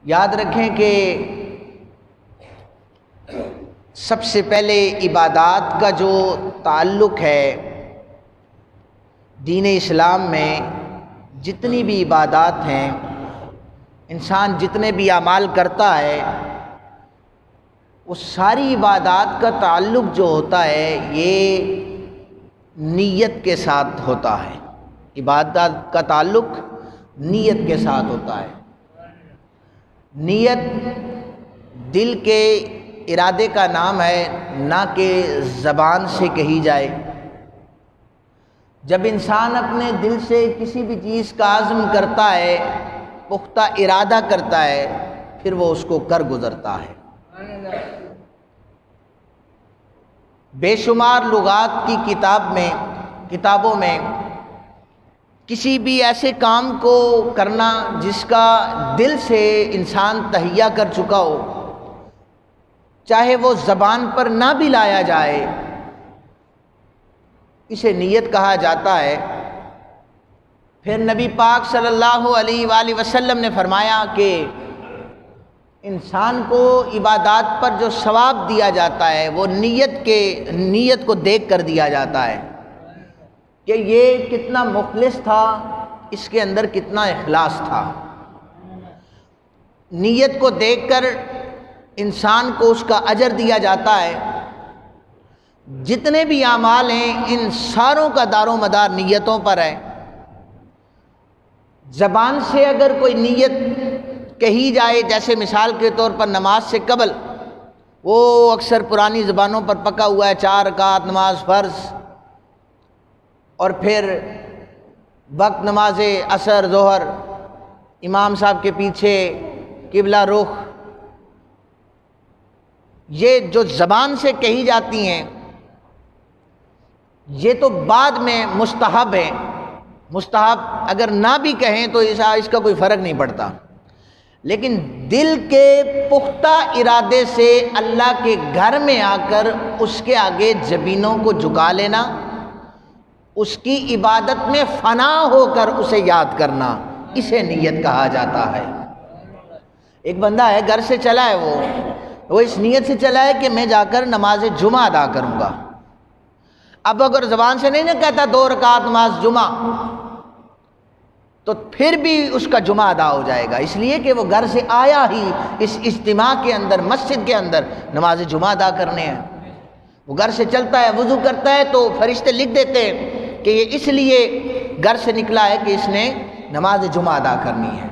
یاد رکھیں کہ سب سے پہلے عبادات کا جو تعلق ہے دین اسلام میں، جتنی بھی عبادات ہیں، انسان جتنے بھی اعمال کرتا ہے، وہ ساری عبادات کا تعلق جو ہوتا ہے یہ نیت کے ساتھ ہوتا ہے۔ عبادات کا تعلق نیت کے ساتھ ہوتا ہے۔ نیت دل کے ارادے کا نام ہے، نہ کہ زبان سے کہی جائے۔ جب انسان اپنے دل سے کسی بھی چیز کا عزم کرتا ہے، پختہ ارادہ کرتا ہے، پھر وہ اس کو کر گزرتا ہے۔ بے شمار لغات کی کتابوں میں کسی بھی ایسے کام کو کرنا جس کا دل سے انسان تہیہ کر چکا ہو، چاہے وہ زبان پر نہ بھی لایا جائے، اسے نیت کہا جاتا ہے۔ پھر نبی پاک صلی اللہ علیہ وآلہ وسلم نے فرمایا کہ انسان کو عبادات پر جو ثواب دیا جاتا ہے وہ نیت کو دیکھ کر دیا جاتا ہے کہ یہ کتنا مخلص تھا، اس کے اندر کتنا اخلاص تھا۔ نیت کو دیکھ کر انسان کو اس کا اجر دیا جاتا ہے۔ جتنے بھی اعمال ہیں ان ساروں کا دار و مدار نیتوں پر ہے۔ زبان سے اگر کوئی نیت کہی جائے، جیسے مثال کے طور پر نماز سے قبل، وہ اکثر پرانی زبانوں پر پکا ہوا ہے 4 رکعت نماز فرض، اور پھر وقت نماز عصر ظہر، امام صاحب کے پیچھے قبلہ رخ، یہ جو زبان سے کہی جاتی ہیں یہ تو بعد میں مستحب ہے۔ مستحب اگر نہ بھی کہیں تو اس کا کوئی فرق نہیں پڑتا، لیکن دل کے پختہ ارادے سے اللہ کے گھر میں آ کر اس کے آگے جبینوں کو جھکا لینا، اس کی عبادت میں فنا ہو کر اسے یاد کرنا، اسے نیت کہا جاتا ہے۔ ایک بندہ ہے، گھر سے چلا ہے، وہ اس نیت سے چلا ہے کہ میں جا کر نماز جمعہ ادا کروں گا۔ اب اگر زبان سے نہیں نہ کہتا 2 رکعت نماز جمعہ، تو پھر بھی اس کا جمعہ ادا ہو جائے گا، اس لیے کہ وہ گھر سے آیا ہی اس اجتماع کے اندر، مسجد کے اندر نماز جمعہ ادا کرنے ہیں۔ وہ گھر سے چلتا ہے، وضو کرتا ہے تو فرشتے لکھ دیتے ہیں کہ یہ اس لیے گھر سے نکلا ہے کہ اس نے نماز جمعہ ادا کرنی ہے۔